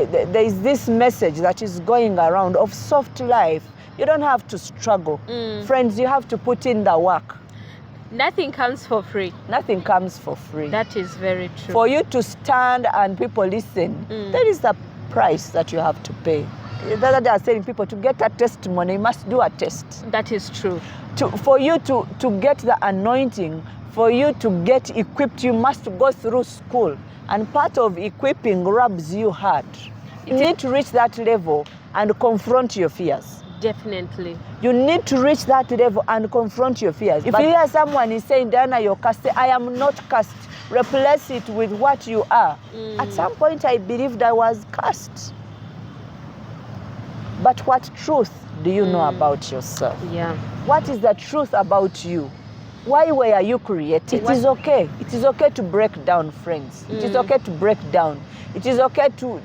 There is this message that is going around of soft life. You don't have to struggle. Friends, you have to put in the work. Nothing comes for free. Nothing comes for free. That is very true. For you to stand and people listen, there is a price that you have to pay. The other day I was telling people, to get a testimony, you must do a test. That is true. For you to get the anointing, for you to get equipped, you must go through school. And part of equipping rubs you hard. You need to reach that level and confront your fears. Definitely. You need to reach that level and confront your fears. If you hear someone is saying, Diana, you're cursed, say, I am not cursed. Replace it with what you are. At some point, I believed I was cursed. But what truth do you know about yourself? Yeah. What is the truth about you? Why were you created? It is okay. It is okay to break down, friends. It is okay to break down. It is okay to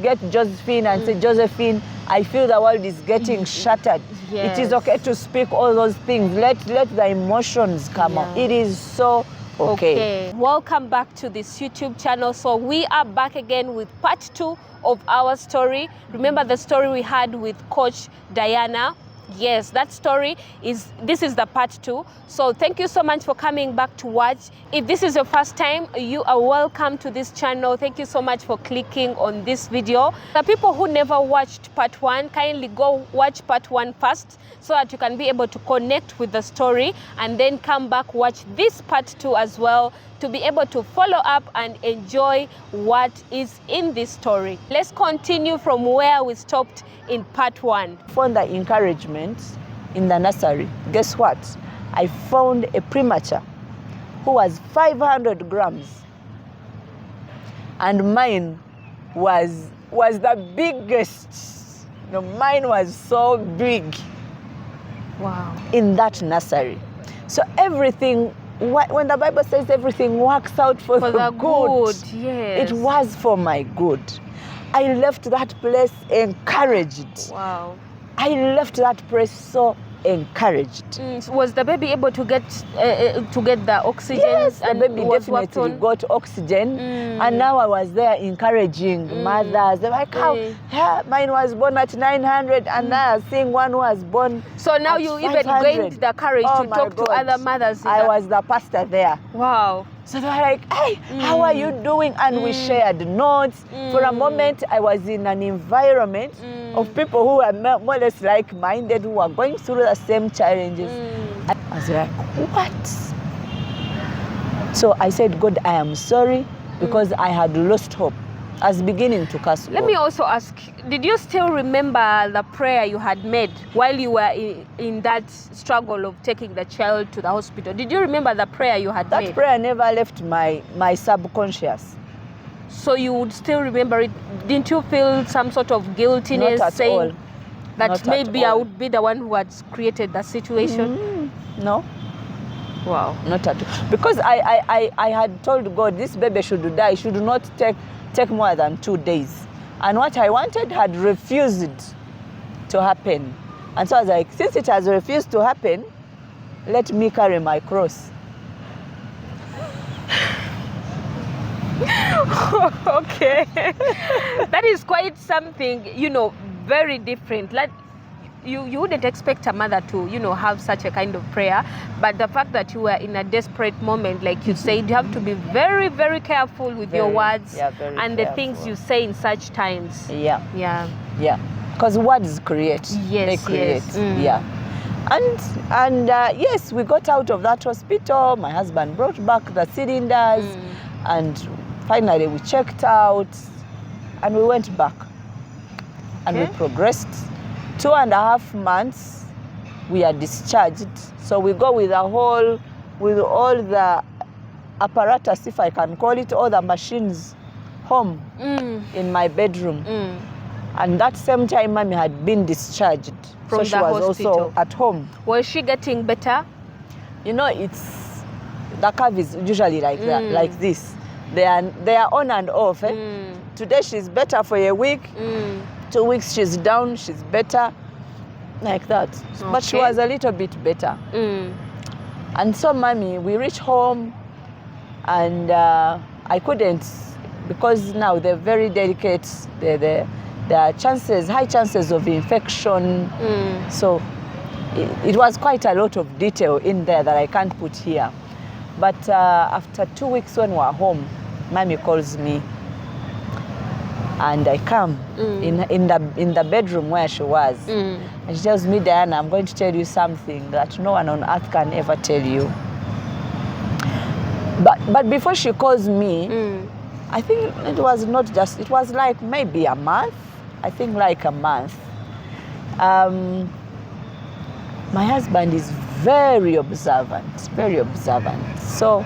get Josephine and say, Josephine, I feel the world is getting shattered. Yes. It is okay to speak all those things. Let the emotions come out. It is so okay. Welcome back to this YouTube channel. So we are back again with part 2 of our story. Remember the story we had with Coach Diana? Yes, that story this is the part 2. So thank you so much for coming back to watch. If this is your first time, you are welcome to this channel. Thank you so much for clicking on this video. The people who never watched part 1, kindly go watch part 1 first so that you can be able to connect with the story and then come back, watch this part 2 as well to be able to follow up and enjoy what is in this story. Let's continue from where we stopped in part 1. Found the encouragement in the nursery. Guess what? I found a premature who was 500 grams, and mine was the biggest. Mine was so big. Wow. In that nursery. So everything, when the Bible says everything works out for the good, yes. It was for my good. I left that place encouraged. Wow. I left that place so encouraged. Was the baby able to get the oxygen? Yes, and the baby definitely got oxygen. And now I was there encouraging mothers. They're like, how? Mine was born at 900 and now I'm seeing one who was born So now you 500. even gained the courage to talk to other mothers. I was the pastor there. Wow. So they were like, hey, how are you doing? And we shared notes. For a moment, I was in an environment of people who were more or less like-minded, who were going through the same challenges. I was like, what? So I said, God, I am sorry, because I had lost hope. I was beginning to curse God. Let me also ask, did you still remember the prayer you had made while you were in that struggle of taking the child to the hospital? Did you remember the prayer you had made? That prayer never left my subconscious. So you would still remember it? Didn't you feel some sort of guiltiness saying that maybe I would be the one who had created the situation? No. Wow. Not at all. Because I had told God, this baby should die, should not take more than 2 days. And what I wanted had refused to happen. And so I was like, since it has refused to happen, let me carry my cross. Okay. That is quite something, very different. Like you wouldn't expect a mother to, have such a kind of prayer. But the fact that you were in a desperate moment, like you said, you have to be very, very careful with your words and the things you say in such times. Yeah. Yeah. Yeah. Because words create. Yes. They create. Yes. Yeah. And yes, we got out of that hospital. My husband brought back the cylinders. And finally we checked out and we went back. And we progressed. 2.5 months, we are discharged. So we go with all the apparatus, if I can call it, all the machines home in my bedroom. And that same time, Mommy had been discharged. From so she was hospital. Also at home. Was she getting better? The curve is usually like that, like this. They are on and off. Today she's better for a week. 2 weeks she's down, she's better, like that. Okay. But she was a little bit better. And so, Mommy, we reached home, and I couldn't because now they're very delicate. There are high chances of infection. So it was quite a lot of detail in there that I can't put here. But after 2 weeks when we were home, Mommy calls me, and I come in the bedroom where she was, and she tells me, Diana, I'm going to tell you something that no one on earth can ever tell you. But before she calls me, I think it was not just, it was like maybe a month. I think like a month. My husband is very observant, very observant. So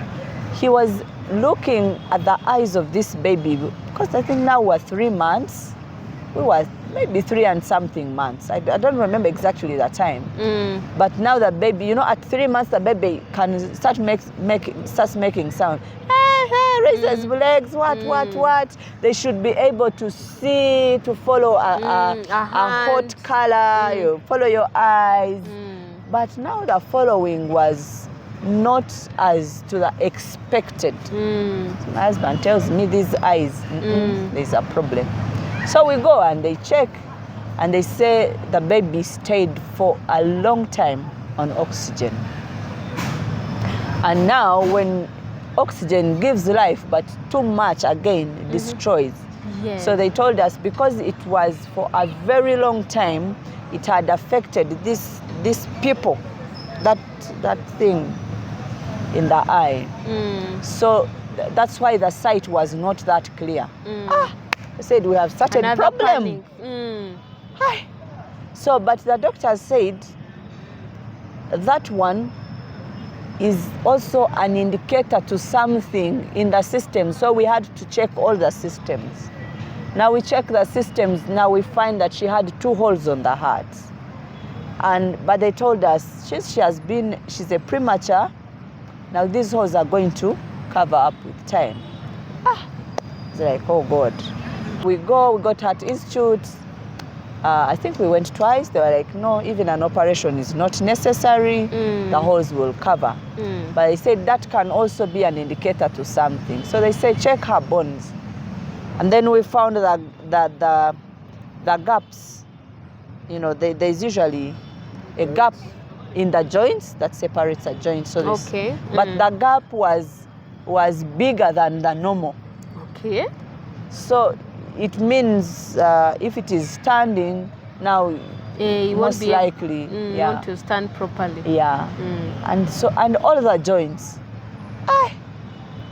he was looking at the eyes of this baby, because I think now we're 3 months. We were maybe 3 and something months. I don't remember exactly the time. But now the baby, you know, at 3 months the baby can start starts making sound. Raises legs, what. They should be able to see, to follow a hot color, you follow your eyes. But now the following was not as to the expected. So my husband tells me these eyes, there's a problem. So we go and they check, and they say the baby stayed for a long time on oxygen. And now when oxygen gives life, but too much again destroys. Yes. So they told us, because it was for a very long time, it had affected this pupil, that thing in the eye. So that's why the sight was not that clear. I said, we have started problem. So, but the doctor said that one is also an indicator to something in the system. So we had to check all the systems. Now we check the systems, now we find that she had 2 holes on the heart. But they told us she's a premature. Now these holes are going to cover up with time. It's like, oh God. We got her to institute. I think we went twice. They were like, no, even an operation is not necessary. The holes will cover. But they said that can also be an indicator to something. So they said, check her bones. And then we found that the gaps, you know, there's usually a gap in the joints that separates a joint. So but the gap was bigger than the normal. Okay. So it means if it is standing now, you most likely, you want to stand properly. Yeah. And all the joints.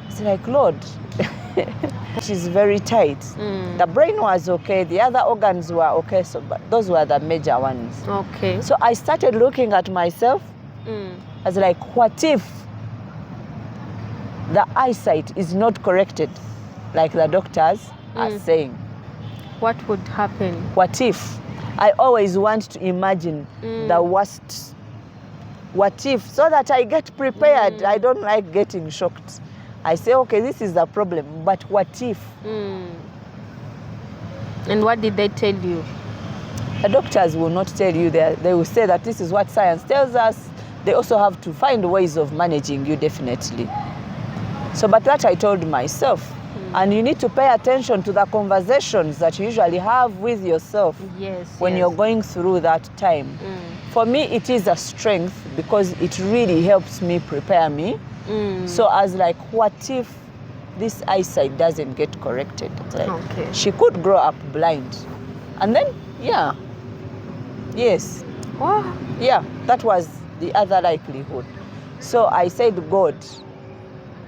It's like, Lord, she's very tight. The brain was okay, the other organs were okay, but those were the major ones. Okay. So I started looking at myself as like, what if the eyesight is not corrected, like the doctors are saying? What would happen? What if? I always want to imagine the worst. What if? So that I get prepared. I don't like getting shocked. I say, okay, this is the problem, but what if? And what did they tell you? The doctors will not tell you. They will say that this is what science tells us. They also have to find ways of managing you, definitely. So, but that I told myself. And you need to pay attention to the conversations that you usually have with yourself when you're going through that time. For me, it is a strength because it really helps me prepare me. So as like, what if this eyesight doesn't get corrected? Like, she could grow up blind. And then, that was the other likelihood. So I said, God,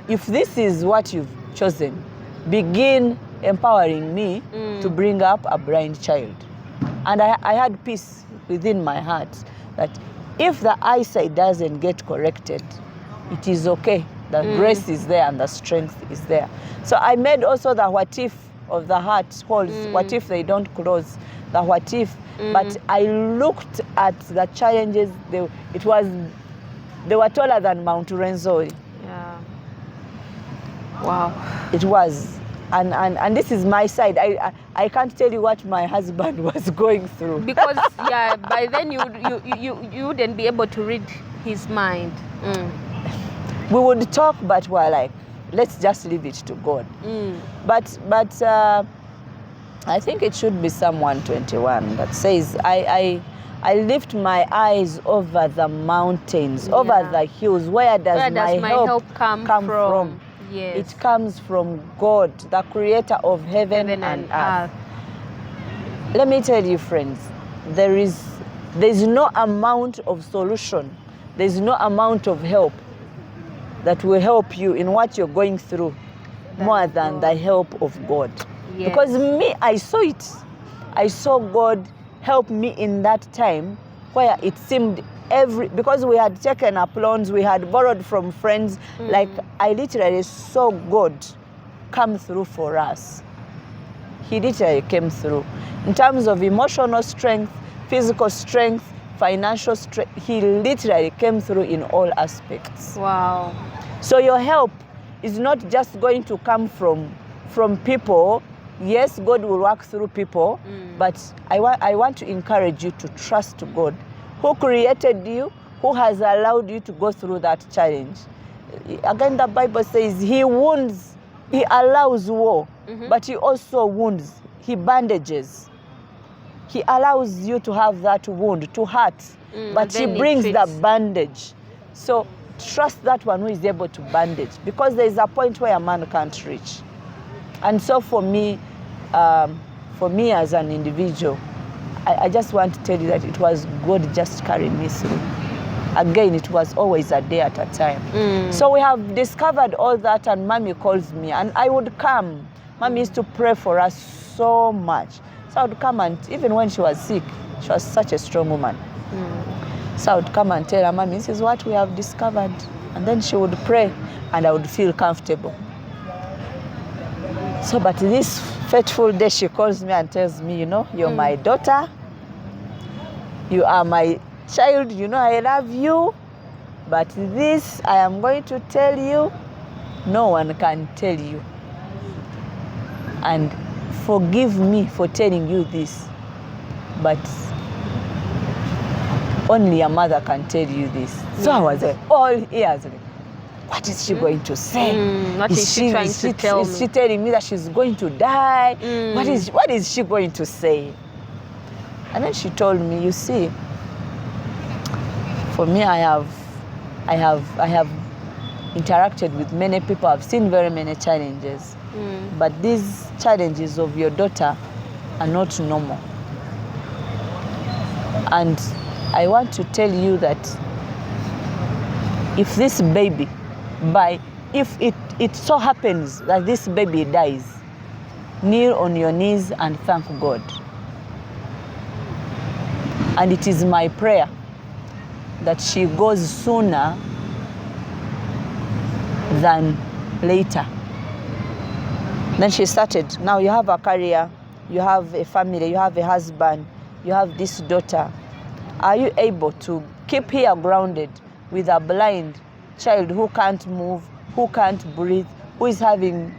if this is what you've chosen, begin empowering me to bring up a blind child. And I had peace within my heart that if the eyesight doesn't get corrected, it is okay. The grace is there and the strength is there. So I made also the what if of the heart holes. What if they don't close? The what if. But I looked at the challenges. They were taller than Mount Renzo. Yeah. Wow. It was. And this is my side. I can't tell you what my husband was going through. Because by then you wouldn't be able to read his mind. We would talk, but we're like, let's just leave it to God. But I think it should be Psalm 121 that says, I lift my eyes over the mountains, over the hills. Where does my help come from? Yes. It comes from God, the creator of heaven and earth. Let me tell you, friends, there's no amount of solution, there's no amount of help that will help you in what you're going through more than the help of God. Yes. Because me, I saw it. I saw God help me in that time where it seemed because we had taken up loans, we had borrowed from friends, like I literally saw God come through for us. He literally came through. In terms of emotional strength, physical strength, financial strength, he literally came through in all aspects. Wow. So your help is not just going to come from people. Yes, God will work through people, but I want to encourage you to trust God, who created you, who has allowed you to go through that challenge. Again, the Bible says he wounds, he allows war, but he also wounds, he bandages. He allows you to have that wound, to hurt, but he brings the bandage. So trust that one who is able to bandage, because there is a point where a man can't reach. And so for me as an individual, I just want to tell you that it was God just carrying me through. Again, it was always a day at a time. So we have discovered all that, and Mommy calls me, and I would come. Mommy used to pray for us so much. So I would come, and even when she was sick, she was such a strong woman. So I would come and tell her, Mommy, this is what we have discovered. And then she would pray, and I would feel comfortable. So, but this fateful day, she calls me and tells me, you're my daughter. You are my child. I love you. But this, I am going to tell you, no one can tell you. And forgive me for telling you this, but only a mother can tell you this. So I was all ears. What is she going to say? What is she trying to tell me? Is she telling me that she's going to die? What is she going to say? And then she told me, you see, for me, I have interacted with many people. I've seen very many challenges. But these challenges of your daughter are not normal. And I want to tell you that if this baby, if it so happens that this baby dies, kneel on your knees and thank God. And it is my prayer that she goes sooner than later. Then she started, now you have a career, you have a family, you have a husband, you have this daughter. Are you able to keep here grounded with a blind child who can't move, who can't breathe, who is having,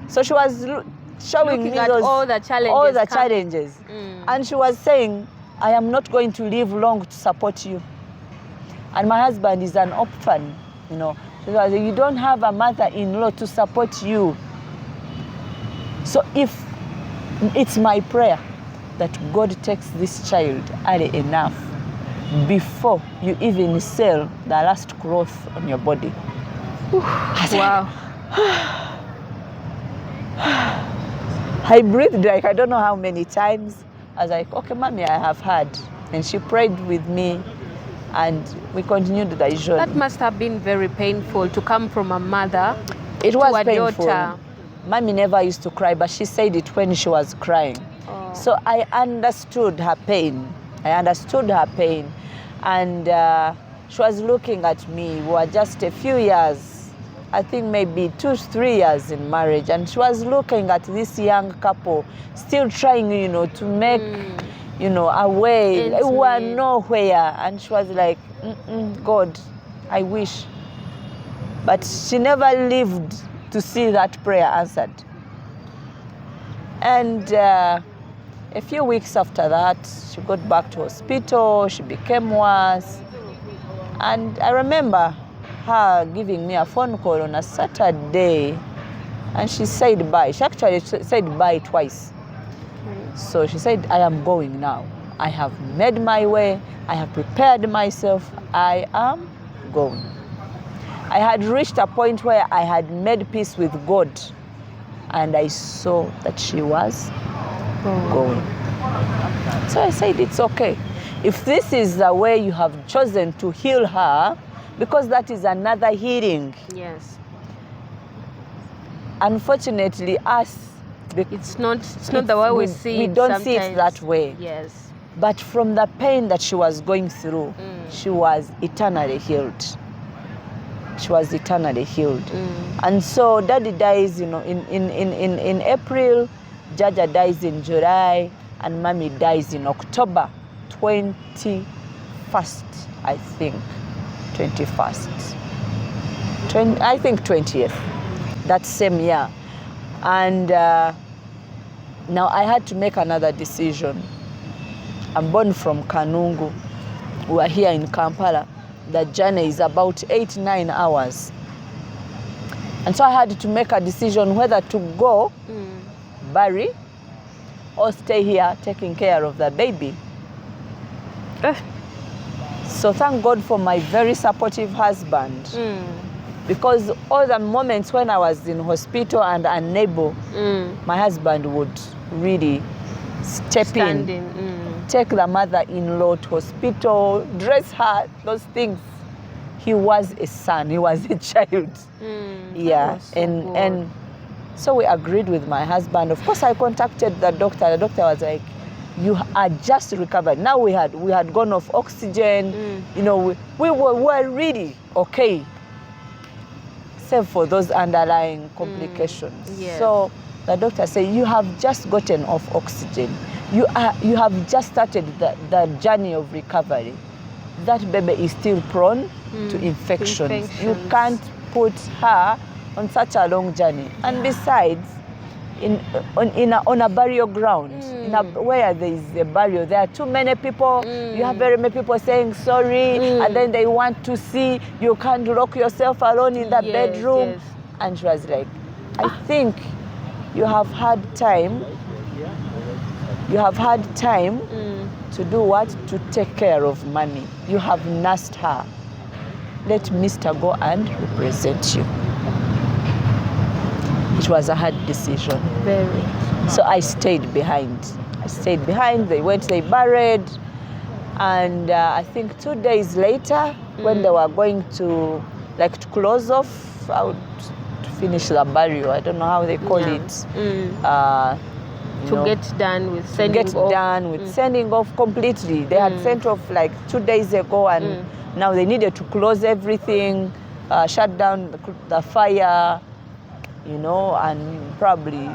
So she was showing me all the challenges. And she was saying, I am not going to live long to support you. And my husband is an orphan, She was saying, you don't have a mother-in-law to support you. So if it's my prayer that God takes this child early enough before you even sell the last cloth on your body. Wow. I breathed like I don't know how many times. I was like, okay, Mommy, I have heard. And she prayed with me, and we continued the journey. That must have been very painful to come from a mother to a painful. daughter. Mommy never used to cry, but she said it when she was crying. So I understood her pain. And she was looking at me. We were just a few years, I think maybe 2-3 years in marriage. And she was looking at this young couple, still trying, to make, a way. They were nowhere. And she was like, God, I wish. But she never lived to see that prayer answered. And a few weeks after that, she got back to hospital, she became worse. And I remember her giving me a phone call on a Saturday, and she said bye. She actually said bye twice. So she said, I am going now. I have made my way. I have prepared myself. I am going. I had reached a point where I had made peace with God, and I saw that she was going. So I said, it's okay. If this is the way you have chosen to heal her, because that is another healing. Yes. Unfortunately, it's not the way we see it. We don't sometimes. see it that way. Yes. But from the pain that she was going through, she was eternally healed. She was eternally healed. And so Daddy dies, in April, Jaja dies in July, and Mommy dies in October 21st, I think. 21st. I think 20th, that same year. And now I had to make another decision. I'm born from Kanungu. We are here in Kampala. The journey is about 8-9 hours. And so I had to make a decision whether to go, bury, or stay here taking care of the baby. So thank God for my very supportive husband. Because all the moments when I was in hospital and unable, my husband would really step in, take the mother-in-law to hospital, dress her, those things. He was a son, he was a child. Yeah, and so we agreed with my husband. Of course, I contacted the doctor. The doctor was like, you are just recovered. Now we had gone off oxygen. We were really okay, except for those underlying complications. Yes. So the doctor said, you have just gotten off oxygen. You have just started the journey of recovery. That baby is still prone to infections. You can't put her on such a long journey. And besides, on a burial ground, where there is a burial, there are too many people. You have very many people saying sorry, and then they want to see. You can't lock yourself alone in the bedroom. Yes. And she was like, I think you have had time. You have had time to do what? To take care of Mommy. You have nursed her. Let Mr. go and represent you. It was a hard decision. Very. So I stayed behind. They went, they buried. And I think 2 days later, when they were going to close off, to finish the burial, I don't know how they call it. Get done with sending off. Sending off completely. They had sent off 2 days ago, and now they needed to close everything, shut down the fire, and probably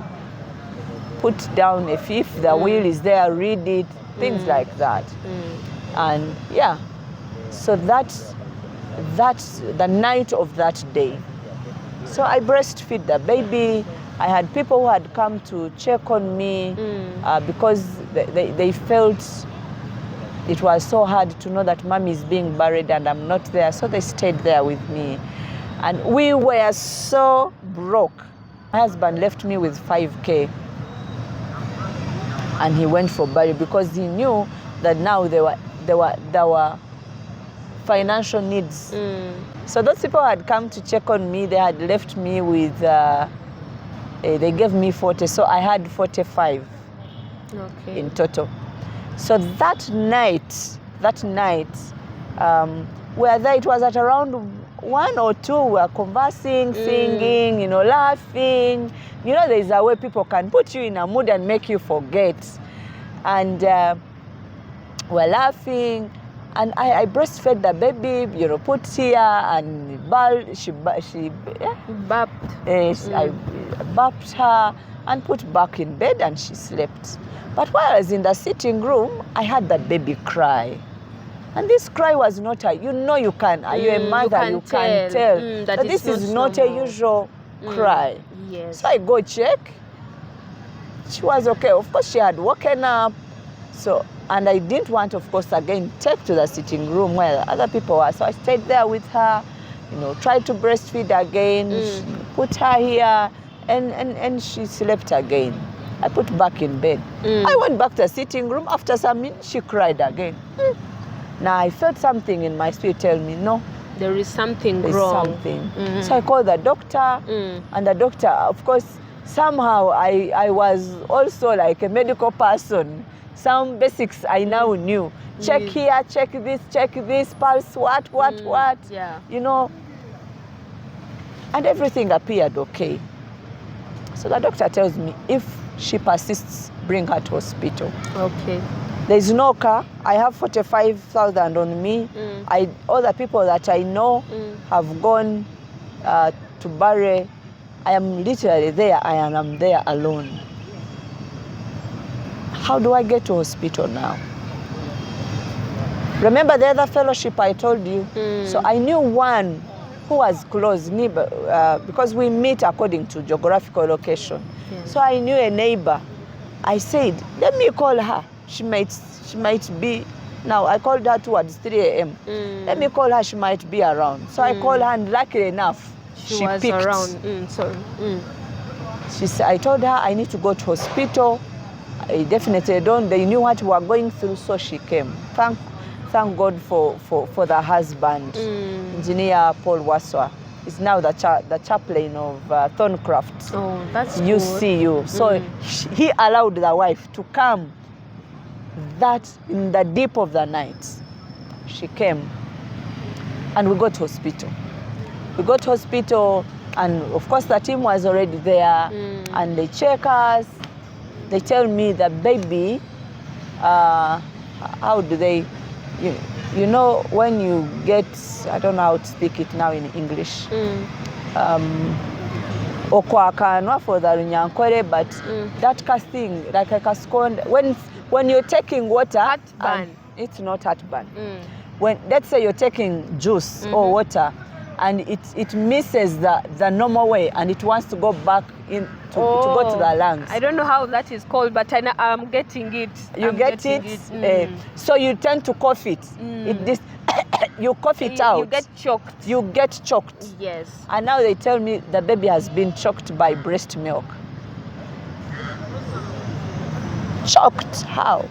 put down a fifth. The will is there, read it, things like that. And yeah, so that's the night of that day. So I breastfeed the baby. I had people who had come to check on me because they felt it was so hard to know that Mommy is being buried and I'm not there. So they stayed there with me. And we were so broke. My husband left me with 5K. And he went for burial because he knew that now there were financial needs. So those people had come to check on me. They had left me with, they gave me 40. So I had 45 in total. So that night, where there, it was at around 1 or 2, we were conversing, singing, laughing. There's a way people can put you in a mood and make you forget. And we're laughing. And I breastfed the baby, put here and she bapped. I bapped her and put back in bed, and she slept. But while I was in the sitting room, I heard the baby cry. And this cry was not are you a mother, you can tell that this is not a usual cry. Yes. So I go check. She was okay. Of course, she had woken up. So, and I didn't want, of course, again, take to the sitting room where other people were. So I stayed there with her, tried to breastfeed again, put her here, and she slept again. I put back in bed. I went back to the sitting room. After some minutes, she cried again. Now I felt something in my spirit tell me, no, there is something there's wrong. Something. So I called the doctor, and the doctor, of course, somehow I was also like a medical person. Some basics I now knew. Check here, check this, pulse, what. Yeah. And everything appeared okay. So the doctor tells me, if she persists, bring her to hospital. Okay. There's no car. I have 45,000 on me. All the people that I know have gone to bury. I am literally there. I am there alone. How do I get to hospital now? Remember the other fellowship I told you? So I knew one who was close, neighbor, because we meet according to geographical location. Yes. So I knew a neighbor. I said, let me call her. She might be, now I called her towards 3 a.m. Let me call her, she might be around. So I called her, and luckily enough, she was picked. Around. She said, I told her I need to go to hospital. I definitely don't. They knew what we were going through, so she came. Thank God for the husband, Engineer Paul Waswa. He's now the chaplain of Thorncraft. Oh, that's good. UCU. So he allowed the wife to come. That in the deep of the night, she came, and we got to hospital. We got to hospital, and of course the team was already there, and they check us. They tell me the baby, how do they, you know, when you get, I don't know how to speak it now in English, okwakanwa for the runyankore, but that casting, like a cascond, when you're taking water, it's not heartburn. When, let's say you're taking juice or water, and it misses the normal way, and it wants to go back in to go to the lungs. I don't know how that is called, but I'm getting it. You get it? So you tend to cough it. You cough it out. You get choked. You get choked. Yes. And now they tell me the baby has been choked by breast milk. Choked? How?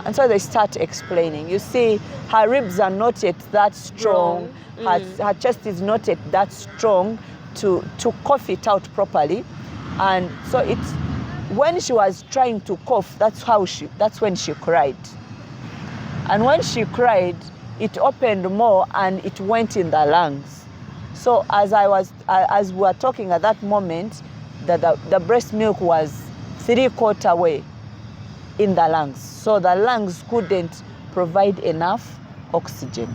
And so they start explaining. You see, her ribs are not yet that strong. Her chest is not yet that strong to cough it out properly. And so it's when she was trying to cough, that's when she cried. And when she cried, it opened more and it went in the lungs. So as we were talking at that moment, the breast milk was 3/4 way in the lungs. So the lungs couldn't provide enough oxygen.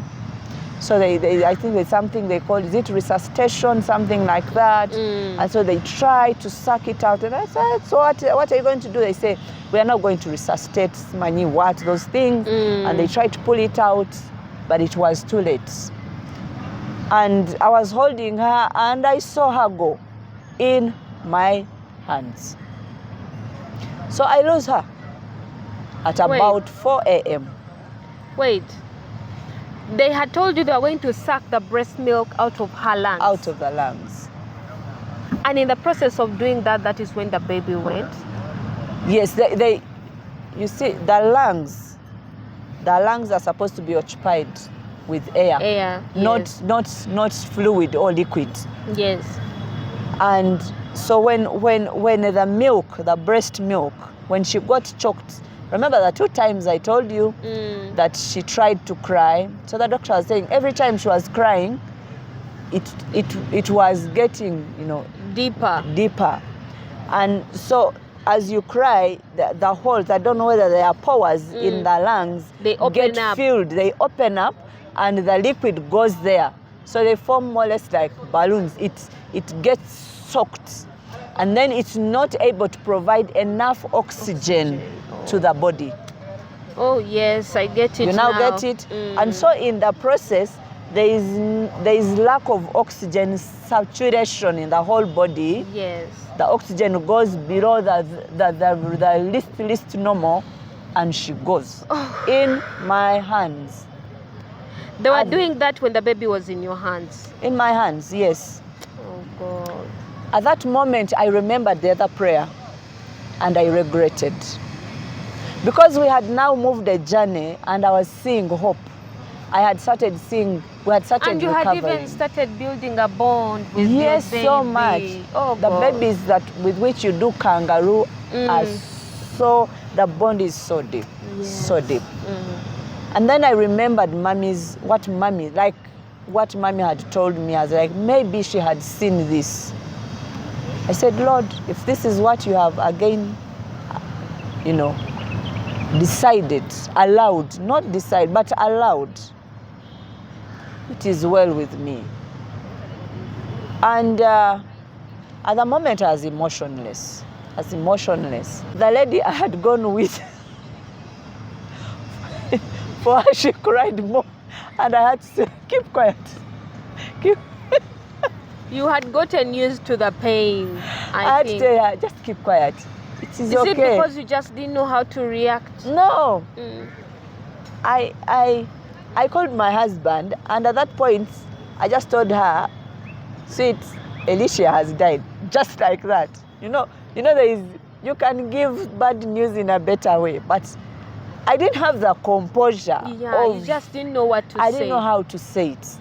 So I think there's something they call, is it resuscitation, something like that. And so they try to suck it out. And I said, so what are you going to do? They say, we are not going to resuscitate those things. And they tried to pull it out, but it was too late. And I was holding her, and I saw her go in my hands. So I lost her at about 4 a.m. Wait. They had told you they were going to suck the breast milk out of her lungs. Out of the lungs. And in the process of doing that, that is when the baby went? Yes, you see, the lungs are supposed to be occupied with air. Air, yes. Not fluid or liquid. Yes. And so when the milk, the breast milk, when she got choked, remember the 2 times I told you that she tried to cry. So the doctor was saying every time she was crying, it was getting, deeper. And so as you cry, the holes, I don't know whether there are pores in the lungs, they open up. Filled. They open up, and the liquid goes there. So they form more or less like balloons. It gets soaked, and then it's not able to provide enough oxygen to the body. Oh yes, I get it. You now get it. And so in the process, there is lack of oxygen saturation in the whole body. Yes. The oxygen goes below the least normal, and she goes in my hands. They were doing that when the baby was in your hands? In my hands, yes. Oh, God. At that moment, I remembered the other prayer, and I regretted. Because we had now moved a journey, and I was seeing hope. We had started And you recovering. had even started building a bond with yes, the baby. so much. Oh, the God. babies with which you do kangaroo are so, the bond is so deep, so deep. And then I remembered what mommy had told me. I was like, maybe she had seen this. I said, Lord, if this is what you have again, decided, allowed, not decide, but allowed, it is well with me. And at the moment I was emotionless. The lady I had gone with, for her, she cried more, and I had to say, keep quiet. You had gotten used to the pain, I had to tell her, just keep quiet. It is okay. Is it because you just didn't know how to react? No. I called my husband, and at that point, I just told her, sweet, Alicia has died. Just like that. You can give bad news in a better way, but I didn't have the composure. Yeah, you just didn't know what to say. I didn't know how to say it.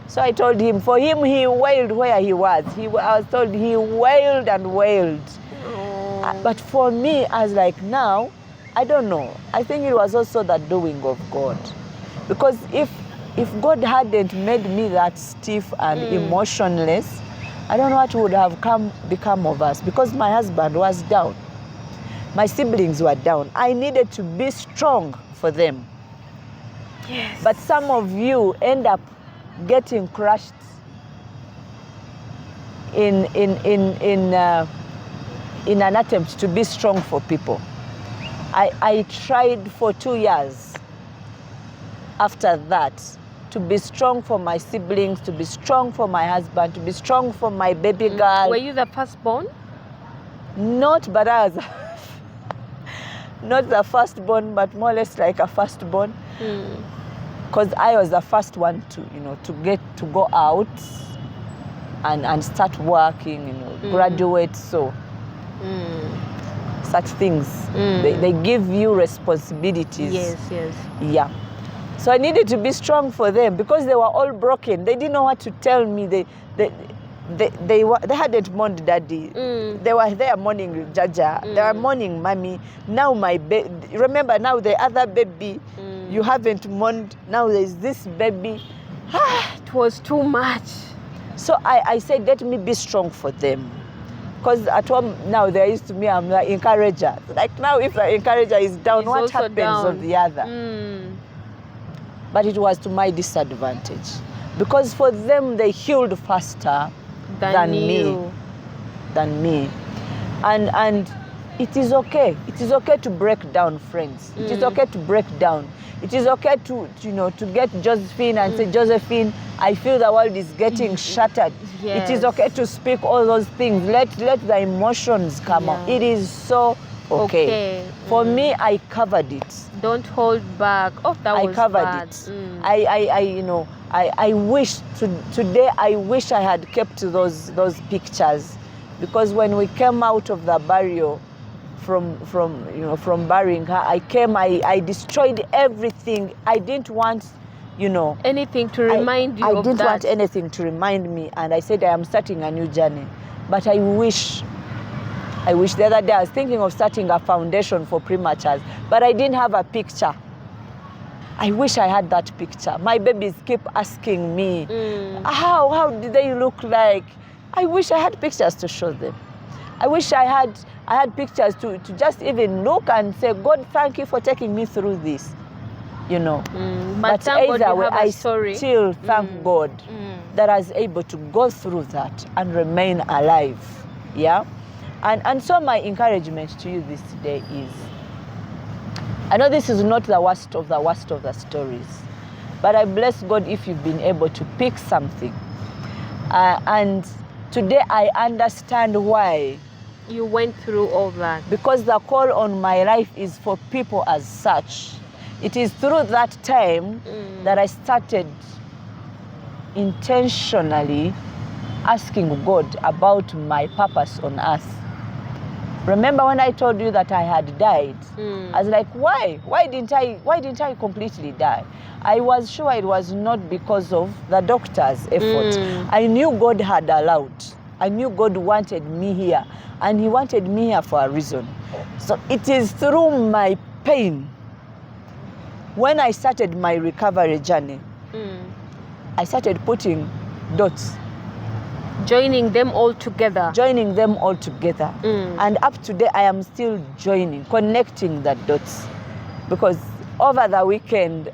So I told him, for him, he wailed where he was. I was told he wailed and wailed. But for me, I was like, now, I don't know. I think it was also the doing of God. Because if God hadn't made me that stiff and emotionless, I don't know what would have become of us. Because my husband was down. My siblings were down. I needed to be strong for them. Yes. But some of you end up getting crushed in an attempt to be strong for people. I tried for 2 years after that to be strong for my siblings, to be strong for my husband, to be strong for my baby girl. Were you the firstborn? Not, but I was not the firstborn, but more or less like a firstborn. Because I was the first one to go out and start working, graduate. So such things, they give you responsibilities. Yes. Yeah. So I needed to be strong for them because they were all broken. They didn't know what to tell me. They hadn't mourned daddy. They were there mourning Jaja. They were mourning mommy. Now remember now the other baby, you haven't mourned. Now there's this baby. It was too much. So I said, let me be strong for them. Because at home now they're used to me, I'm the encourager. Like now if the encourager is down, what happens of the other? But it was to my disadvantage. Because for them, they healed faster than me. And it is okay. It is okay to break down, friends. It is okay to break down. It is okay to get Josephine and say, Josephine, I feel the world is getting shattered. Yes. It is okay to speak all those things. Let the emotions come out. It is so okay. For me, I covered it. Don't hold back. Oh, that was covered bad. It. I wish today. I wish I had kept those pictures, because when we came out of the burial, from burying her, I destroyed everything. I didn't want, anything to remind you of that. I didn't want anything to remind me, and I said I am starting a new journey. But I wish the other day I was thinking of starting a foundation for prematures, but I didn't have a picture. I wish I had that picture. My babies keep asking me, how did they look like? I wish I had pictures to show them. I wish I had pictures to just even look and say, God, thank you for taking me through this. But either way, I still thank God that I was able to go through that and remain alive. Yeah? And so my encouragement to you this day is, I know this is not the worst of the stories, but I bless God if you've been able to pick something. And today I understand why. You went through all that. Because the call on my life is for people as such. it is through that time that I started intentionally asking God about my purpose on earth. Remember when I told you that I had died? I was like, why? Why didn't I completely die? I was sure it was not because of the doctor's effort. I knew God had allowed. I knew God wanted me here, and He wanted me here for a reason. So it is through my pain, when I started my recovery journey, I started putting dots. Joining them all together. And up to date, I am still connecting the dots. Because over the weekend,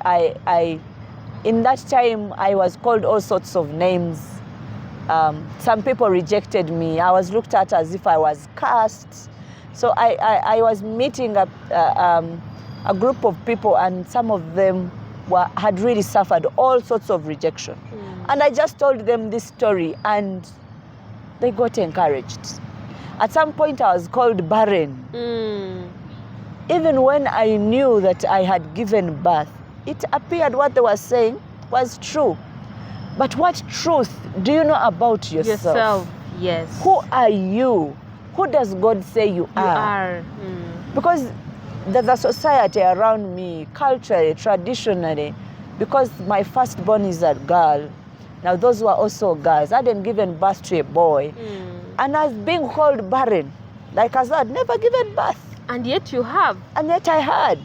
in that time, I was called all sorts of names. Some people rejected me. I was looked at as if I was cursed. So I was meeting a group of people, and some of them had really suffered all sorts of rejection. And I just told them this story, and they got encouraged. At some point, I was called barren. Even when I knew that I had given birth, it appeared what they were saying was true. But what truth do you know about yourself? Yes. Who are you? Who does God say you are? Because the society around me, culturally, traditionally, because my firstborn is a girl, now those were also girls. I hadn't given birth to a boy. And I was being called barren. Like I said, never given birth. And yet you have. And yet I had.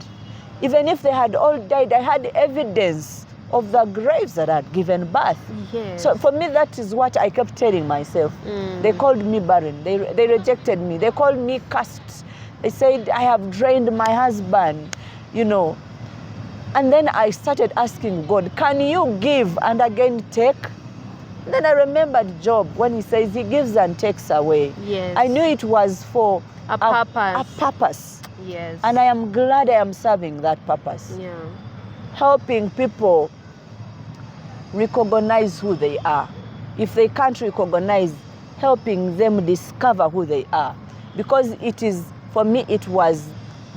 Even if they had all died, I had evidence of the graves that I had given birth. Yes. So for me, that is what I kept telling myself. They called me barren. They rejected me. They called me cursed. They said, I have drained my husband, you know. And then I started asking God, can you give and again take? And then I remembered Job when he says he gives and takes away. Yes. I knew it was for a purpose. A purpose. Yes. And I am glad I am serving that purpose. Yeah. Helping people recognize who they are. If they can't recognize, helping them discover who they are. Because it is, for me, it was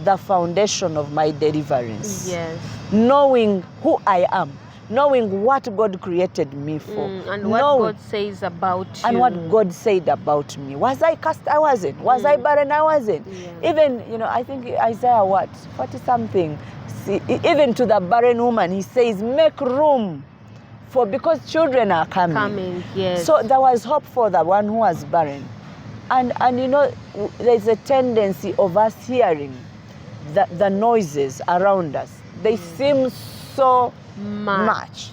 the foundation of my deliverance. Yes. Knowing who I am, knowing what God created me for. And what God says about you. And what God said about me. Was I cast? I wasn't. Was I barren? I wasn't. Yeah. Even, you know, I think Isaiah 40-something, even to the barren woman, he says, make room because children are coming. Yes. So there was hope for the one who was barren. And you know, there's a tendency of us hearing the noises around us. They seem so much.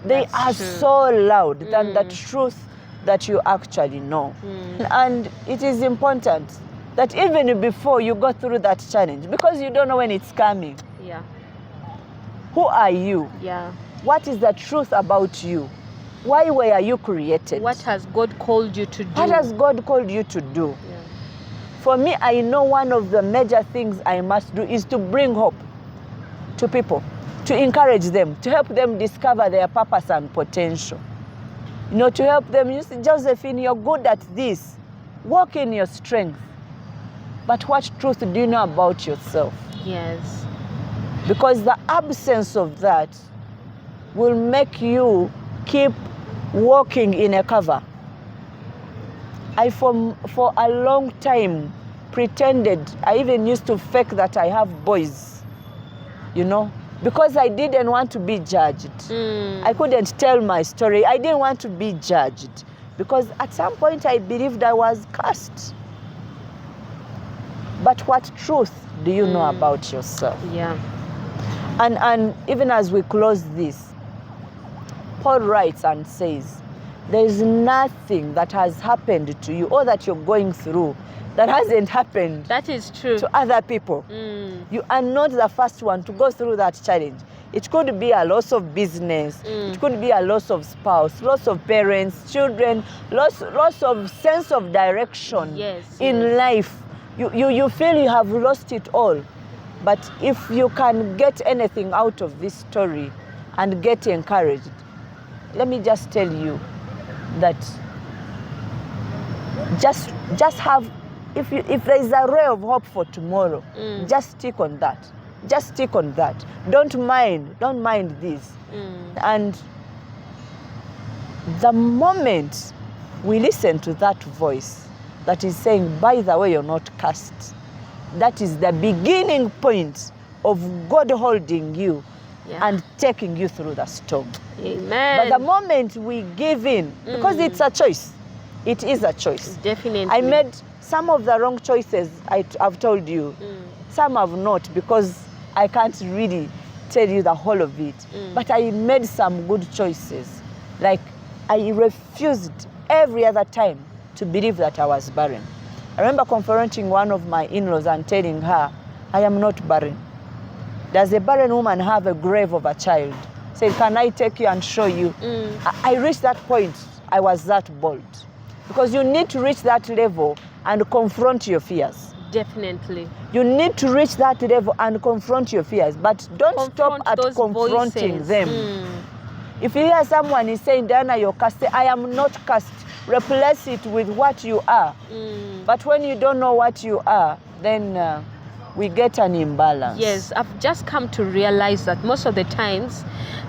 They are so loud than the truth that you actually know. And it is important that even before you go through that challenge, because you don't know when it's coming. Yeah. Who are you? Yeah. What is the truth about you? Why were you created? What has God called you to do? What has God called you to do? Yeah. For me, I know one of the major things I must do is to bring hope to people, to encourage them, to help them discover their purpose and potential. You know, to help them, you see, Josephine, you're good at this. Walk in your strength. But what truth do you know about yourself? Yes. Because the absence of that will make you keep walking in a cover. I, for a long time, pretended, I even used to fake that I have boys, you know, because I didn't want to be judged. I couldn't tell my story. I didn't want to be judged because at some point I believed I was cursed. But what truth do you know about yourself? Yeah. And even as we close this, Paul writes and says, there is nothing that has happened to you or that you're going through that hasn't happened. That is true. To other people. You are not the first one to go through that challenge. It could be a loss of business. It could be a loss of spouse, loss of parents, children, loss of sense of direction in life. You feel you have lost it all. But if you can get anything out of this story and get encouraged, let me just tell you that just have, if there is a ray of hope for tomorrow, just stick on that. Just stick on that. Don't mind this. And the moment we listen to that voice that is saying, by the way, you're not cursed, that is the beginning point of God holding you and taking you through the storm. Amen. But the moment we give in, because it's a choice, it is a choice. Definitely. I made some of the wrong choices, I've told you. Some have not, because I can't really tell you the whole of it. But I made some good choices. Like, I refused every other time to believe that I was barren. I remember confronting one of my in-laws and telling her, I am not barren. Does a barren woman have a grave of a child? Said, can I take you and show you? I reached that point. I was that bold. Because you need to reach that level and confront your fears. Definitely. You need to reach that level and confront your fears, but don't stop at confronting voices. them. If you hear someone is saying, Diana, you're cursed, say, I am not cursed. Replace it with what you are. But when you don't know what you are, then we get an imbalance. Yes, I've just come to realize that most of the times,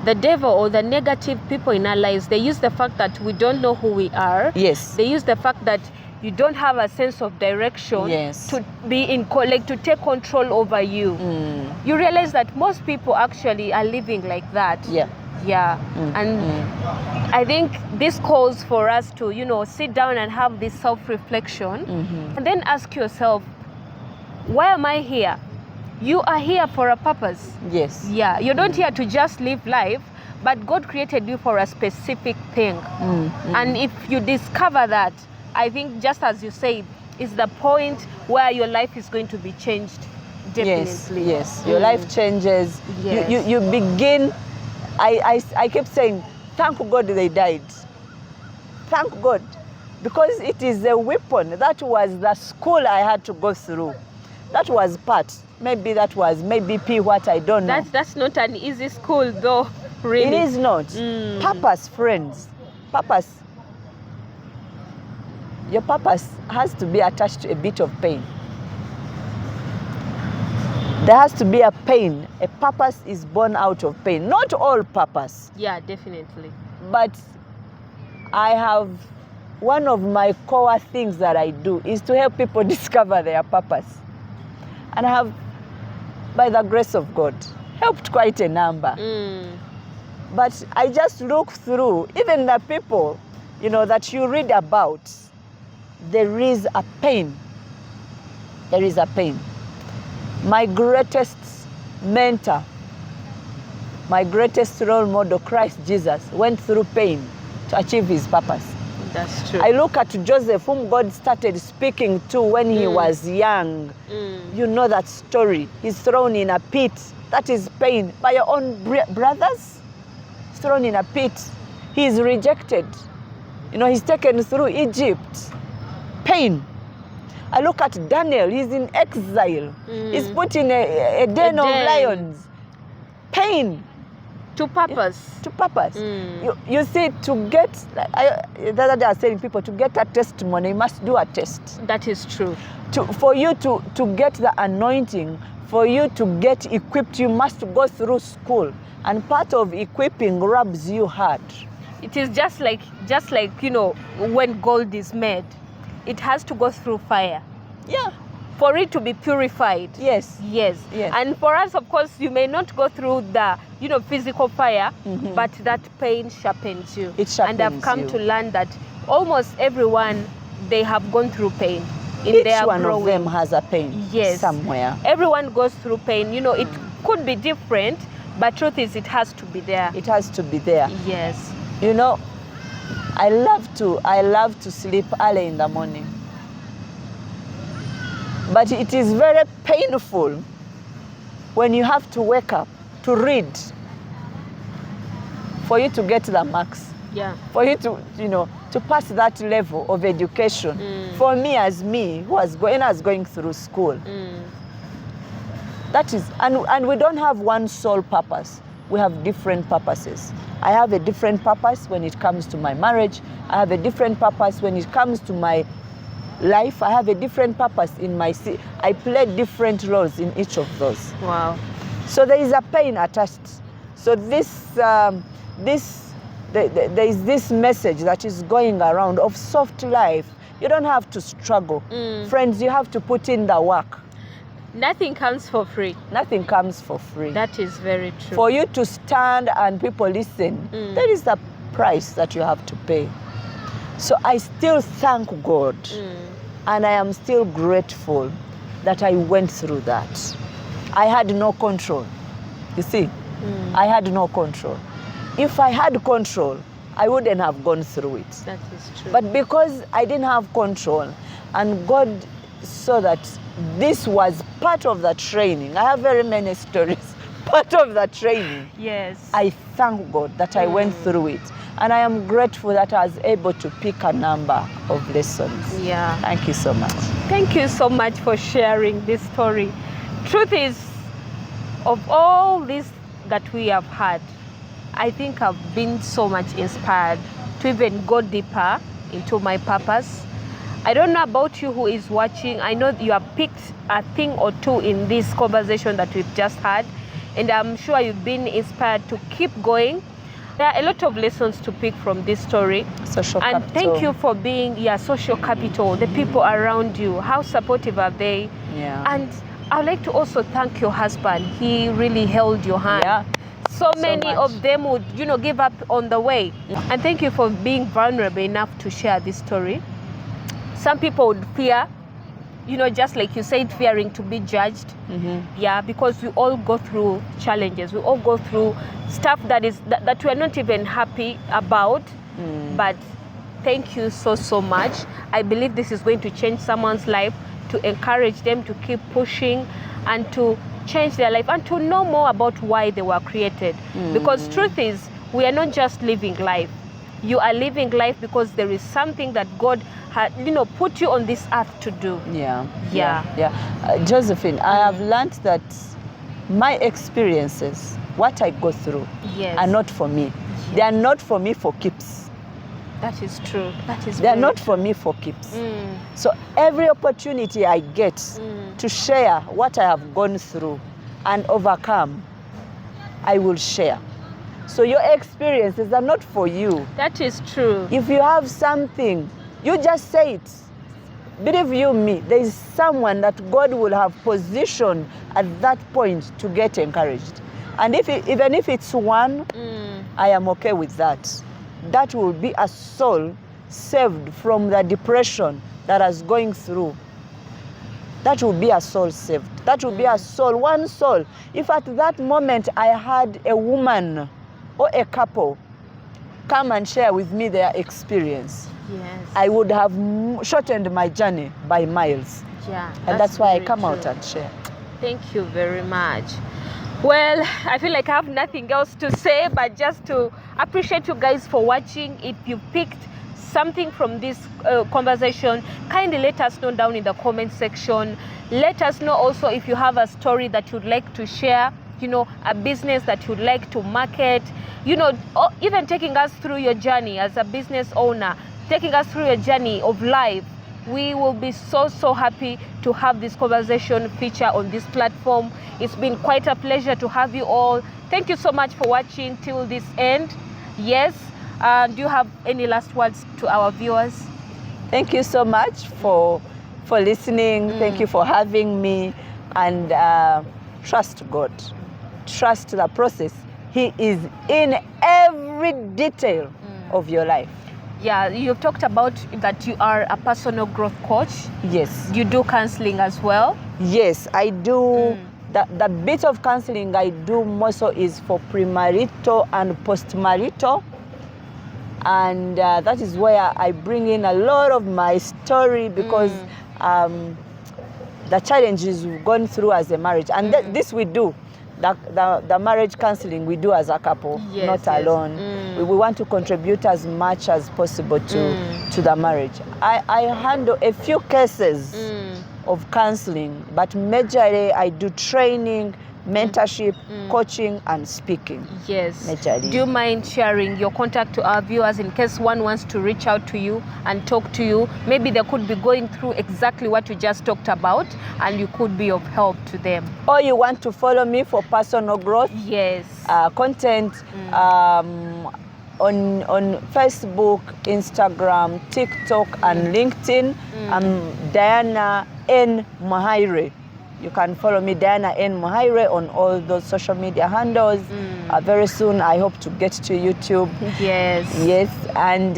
the devil or the negative people in our lives, they use the fact that we don't know who we are. Yes. They use the fact that you don't have a sense of direction to be in to take control over you. You realize that most people actually are living like that. And I think this calls for us to, sit down and have this self-reflection and then ask yourself, why am I here? You are here for a purpose. Yes. Yeah, you're not here to just live life, but God created you for a specific thing. And if you discover that, I think, just as you said, is the point where your life is going to be changed. Definitely. Yes. Your life changes. Yes. You begin. I keep saying, thank God they died. Thank God. Because it is a weapon. That was the school I had to go through. That was part. Maybe that was P, what I don't know. That's not an easy school though, really. It is not. Purpose, friends. Purpose. Your purpose has to be attached to a bit of pain. There has to be a pain. A purpose is born out of pain. Not all purpose. Yeah, definitely. But I have, one of my core things that I do is to help people discover their purpose. And I have, by the grace of God, helped quite a number. But I just look through, even the people, that you read about, there is a pain. There is a pain. My greatest mentor, my greatest role model, Christ Jesus, went through pain to achieve his purpose. That's true. I look at Joseph, whom God started speaking to when he was young. You know that story. He's thrown in a pit. That is pain. By your own brothers, he's thrown in a pit. He's rejected. He's taken through Egypt. Pain. I look at Daniel. He's in exile. He's put in a den of lions. Pain. To purpose. To purpose. You see, to get, the other day I was telling people, to get a testimony, you must do a test. That is true. For you to get the anointing, for you to get equipped, you must go through school. And part of equipping rubs you hard. It is just like when gold is made, it has to go through fire. Yeah. For it to be purified. Yes. And for us, of course, you may not go through the, physical fire, but that pain sharpens you. It sharpens you. And I've come to learn that almost everyone, they have gone through pain in Each their one growing. of them has a pain. Yes. Somewhere. Everyone goes through pain. It could be different, but truth is, it has to be there. It has to be there. Yes. I love to sleep early in the morning. But it is very painful when you have to wake up to read for you to get the marks. Yeah. For you to pass that level of education. For me, who was going through school. That is, and we don't have one sole purpose. We have different purposes. I have a different purpose when it comes to my marriage. I have a different purpose when it comes to my life. I have a different purpose in my I play different roles in each of those. Wow. So there is a pain attached. So there is this message that is going around of soft life. You don't have to struggle. Friends, you have to put in the work. Nothing comes for free. Nothing comes for free. That is very true. For you to stand and people listen, there is the price that you have to pay. So I still thank God, and I am still grateful that I went through that. I had no control. You see, I had no control. If I had control, I wouldn't have gone through it. That is true. But because I didn't have control, and God saw that this was part of the training. I have very many stories. Part of the training. Yes. I thank God that I went through it. And I am grateful that I was able to pick a number of lessons. Yeah. Thank you so much. Thank you so much for sharing this story. Truth is, of all this that we have had, I think I've been so much inspired to even go deeper into my purpose. I don't know about you who is watching. I know you have picked a thing or two in this conversation that we've just had, and I'm sure you've been inspired to keep going. There are a lot of lessons to pick from this story. Social and capital. Thank you for being social capital, the people around you. How supportive are they? Yeah. And I'd like to also thank your husband. He really held your hand. Yeah. So many much. of them would, give up on the way. And thank you for being vulnerable enough to share this story. Some people would fear, just like you said, fearing to be judged. Yeah, because we all go through challenges. We all go through stuff that we're not even happy about. But thank you so much. I believe this is going to change someone's life, to encourage them to keep pushing and to change their life and to know more about why they were created. Because truth is, we are not just living life. You are living life because there is something that God had, put you on this earth to do. Yeah. Yeah. Josephine, I have learned that my experiences, what I go through, are not for me. They are not for me for keeps. That is true. They are not for me for keeps. So every opportunity I get to share what I have gone through and overcome, I will share. So your experiences are not for you. That is true. If you have something, you just say it. Believe you me, there is someone that God will have positioned at that point to get encouraged. And even if it's one, I am okay with that. That will be a soul saved from the depression that is going through. That will be a soul saved. That will be a soul, one soul. If at that moment I had a woman or a couple come and share with me their experience, I would have shortened my journey by miles. Yeah, and that's why I come true. out and share. Thank you very much. Well, I feel like I have nothing else to say, but just to appreciate you guys for watching. If you picked something from this conversation, kindly let us know down in the comment section. Let us know also if you have a story that you'd like to share, a business that you'd like to market, or even taking us through your journey as a business owner, taking us through your journey of life. We will be so happy to have this conversation feature on this platform. It's been quite a pleasure to have you all. Thank you so much for watching till this end. Yes, do you have any last words to our viewers? Thank you so much for listening. Thank you for having me. And trust God. Trust the process. He is in every detail of your life. Yeah, you've talked about that you are a personal growth coach. Yes. You do counseling as well? Yes, I do. The bit of counseling I do more so is for premarital and postmarital. And that is where I bring in a lot of my story because the challenges we've gone through as a marriage. And this we do. The marriage counseling we do as a couple, not alone. We want to contribute as much as possible to the marriage. I handle a few cases of counseling, but majorly I do training, mentorship, coaching, and speaking. Yes. Majorly. Do you mind sharing your contact to our viewers in case one wants to reach out to you and talk to you? Maybe they could be going through exactly what you just talked about, and you could be of help to them. Or you want to follow me for personal growth? Yes. Content on Facebook, Instagram, TikTok, and LinkedIn. I'm Diana N Muhairwe. You can follow me, Diana N Muhairwe, on all those social media handles. Very soon, I hope to get to YouTube. Yes. Yes, and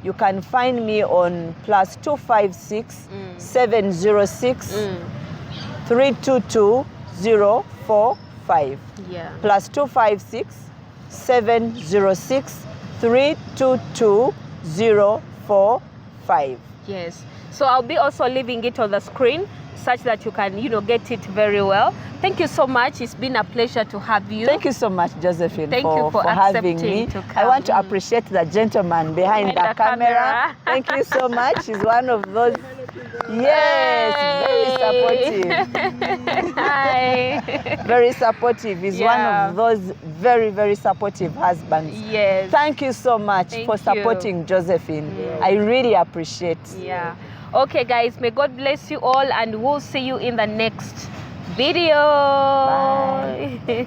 you can find me on +256 706 322 045. Yeah. +256 706 322 045. Yes. So I'll be also leaving it on the screen such that you can, get it very well. Thank you so much. It's been a pleasure to have you. Thank you so much, Josephine, Thank you for having me. to come. I want to appreciate the gentleman behind the camera. Thank you so much. He's one of those, very supportive. Hi. Very supportive. He's one of those very, very supportive husbands. Yes. Thank you so much for supporting Josephine. I really appreciate. Yeah. Okay, guys, may God bless you all, and we'll see you in the next video. Bye.